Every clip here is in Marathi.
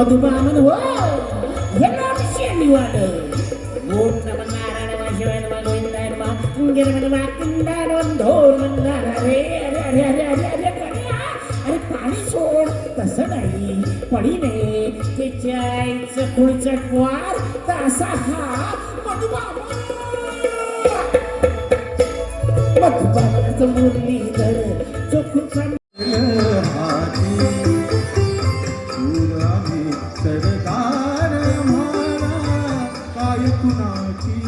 मधुबामन हो हे नाम शेंडीवाड ओम नमः नारायण शिवाय नमः गोविंदाय नमः गिरमन वाकिंदान धोर मंदार अरे अरे अरे अरे अरे अरे अरे पाणी सोड तसं नाही पडीने त्याच्या आईचं खुळचट वार तसा हा मधुबामन मधुबामनाचं मुरलीधर चोखूचा सरदार म्हारा काय कुणाची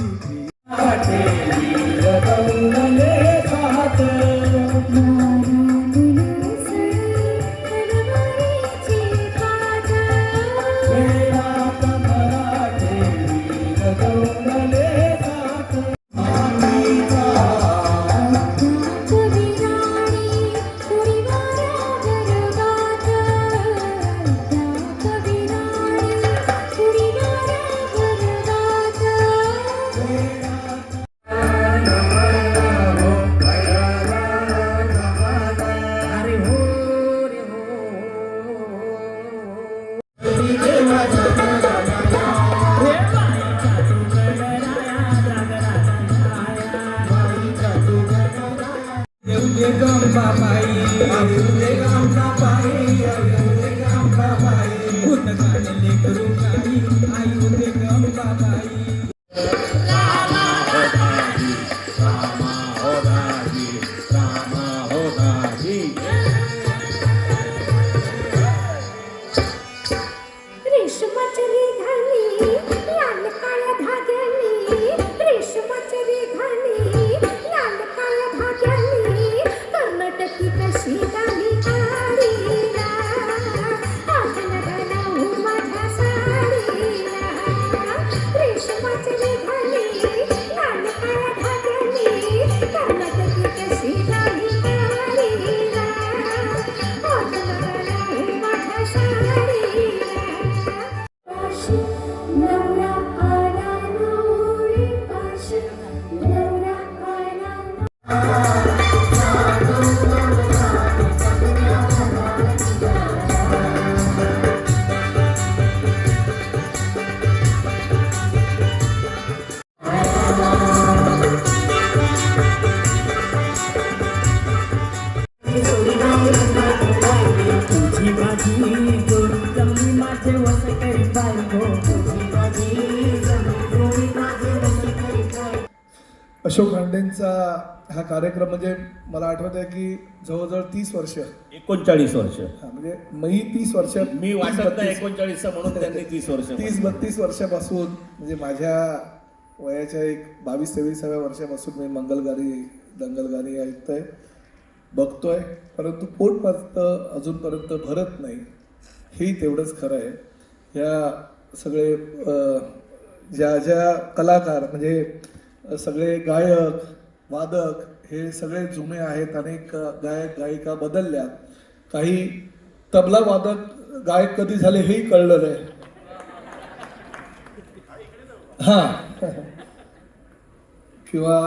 अशोक खांडेंचा हा कार्यक्रम म्हणजे मला आठवत आहे की जवळजवळ 30 वर्ष 39 वर्ष म्हणजे मी 30 वर्ष मी वाटत नाही 39 म्हणून त्यांनी 30 वर्ष 30-32 वर्षापासून म्हणजे माझ्या वयाच्या एक 22-23व्या वर्षापासून मी मंगलगारी दंगलगारी ऐकतोय बघतोय, परंतु पोट मात्र अजूनपर्यंत भरत नाही, हेही तेवढंच खरं आहे. ह्या सगळे ज्या ज्या कलाकार म्हणजे सगळे गायक वादक हे सगळे जुने आहेत. अनेक गायक गायिका बदलल्या, काही तबला वादक गायक कधी झाले हेही कळलं नाही. हां किंवा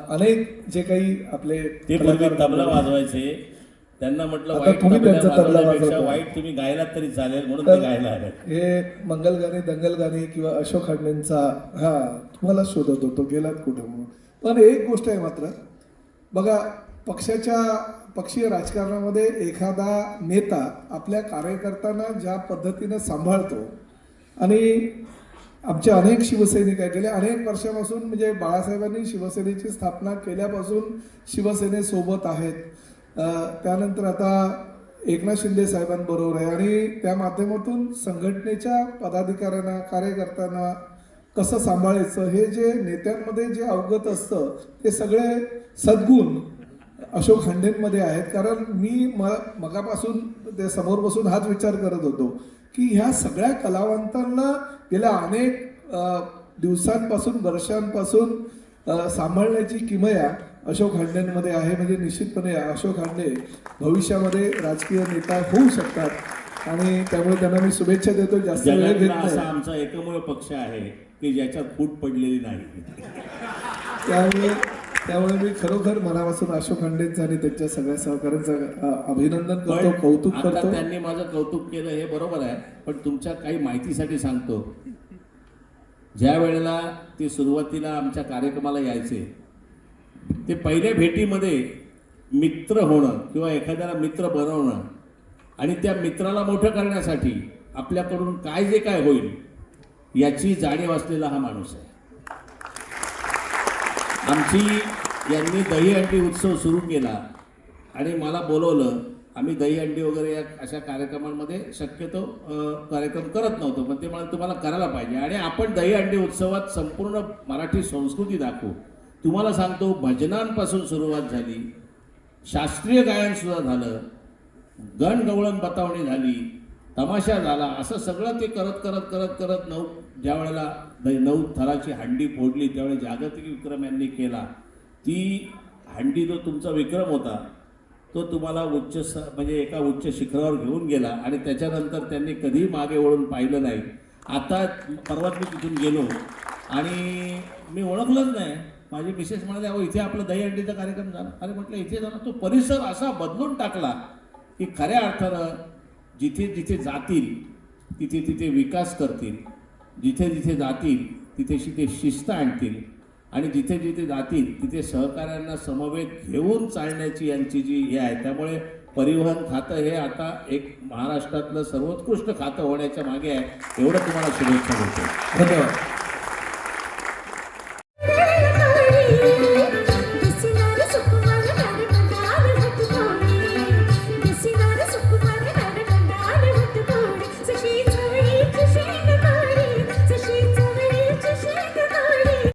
अनेक जे काही आपले ते पूर्वी तबला वाजवायचे, त्यांना म्हटलं आता वाईट तुम्ही त्यांचा तबला वाजवण्यापेक्षा वाजवता. वाईट तुम्ही गायलात तरी चालेल म्हणून ते गायला आले. हे मंगलगाणी दंगलगाणी किंवा अशोक खांडेंचा हा तुम्हाला शोधत होतो गेलात कुठं म्हणून. पण एक गोष्ट आहे मात्र बघा, पक्षीय राजकारणामध्ये एखादा नेता आपल्या कार्यकर्त्यांना ज्या पद्धतीनं सांभाळतो, आणि आमचे अनेक शिवसैनिक आहे गेल्या अनेक वर्षापासून म्हणजे बाळासाहेबांनी शिवसेनेची स्थापना केल्यापासून शिवसेनेसोबत आहेत. त्यानंतर आता एकनाथ शिंदे साहेबांबरोबर आहे, आणि त्या माध्यमातून संघटनेच्या पदाधिकाऱ्यांना कार्यकर्त्यांना कसं सांभाळायचं हे जे नेत्यांमध्ये जे अवगत असतं ते सगळे सद्गुण अशोक खांडेंमध्ये आहेत. कारण मी मगापासून ते समोर बसून हाच विचार करत होतो की ह्या सगळ्या कलावंतांना गेल्या अनेक दिवसांपासून वर्षांपासून सांभाळण्याची किमया अशोक खांडेंमध्ये आहे. म्हणजे निश्चितपणे अशोक खांडे भविष्यामध्ये राजकीय नेता होऊ शकतात, आणि त्यामुळे त्यांना मी शुभेच्छा देतो. जास्त वेळ घेत असा नाही. आमचा एकमेव पक्ष आहे की ज्याच्यात फूट पडलेली नाही. त्यामुळे त्यामुळे मी खरोखर मनापासून अशोक खांडेंचं आणि त्यांच्या सगळ्या सहकाऱ्यांचं अभिनंदन करतो, पण कौतुक आता करतो. त्यांनी माझं कौतुक केलं हे बरोबर आहे, पण तुमच्या काही माहितीसाठी सांगतो. ज्या वेळेला ते सुरुवातीला आमच्या कार्यक्रमाला यायचे, ते पहिल्या भेटीमध्ये मित्र होणं किंवा एखाद्याला मित्र बनवणं आणि त्या मित्राला मोठं करण्यासाठी आपल्याकडून काय जे काय होईल याची जाणीव असलेला हा माणूस आहे. यांनी दहीहंडी उत्सव सुरू केला आणि मला बोलवलं. आम्ही दहीहंडी वगैरे या अशा कार्यक्रमांमध्ये शक्यतो कार्यक्रम करत नव्हतो, पण ते मला तुम्हाला करायला पाहिजे आणि आपण दहीहंडी उत्सवात संपूर्ण मराठी संस्कृती दाखवू. तुम्हाला सांगतो, भजनांपासून सुरुवात झाली, शास्त्रीय गायन सुद्धा झालं, गणगवळण बतावणी झाली, तमाशा झाला, असं सगळं ते करत करत करत करत ज्या वेळेला 9 थराची हंडी फोडली त्यावेळेला जागतिक विक्रम यांनी केला. ती हंडी जो तुमचा विक्रम होता तो तुम्हाला म्हणजे एका उच्च शिखरावर घेऊन गेला आणि त्याच्यानंतर त्यांनी कधीही मागे वळून पाहिलं नाही. आता परवाच मी तिथून गेलो आणि मी ओळखलंच नाही. माझी मिसेस म्हणाले, अहो इथे आपलं दहीहंडीचा कार्यक्रम झाला. अरे म्हटलं इथे जाणं, तो परिसर असा बदलून टाकला की खऱ्या अर्थानं जिथे जिथे जातील तिथे तिथे विकास करतील, जिथे जिथे जातील तिथे तिथे शिस्त आणतील आणि जिथे जिथे जातील तिथे सहकाऱ्यांना समवेत घेऊन चालण्याची यांची जी हे आहे. त्यामुळे परिवहन खातं हे आता एक महाराष्ट्रातलं सर्वोत्कृष्ट खातं होण्याच्या मागे आहे. एवढं तुम्हाला शुभेच्छा देतो. धन्यवाद.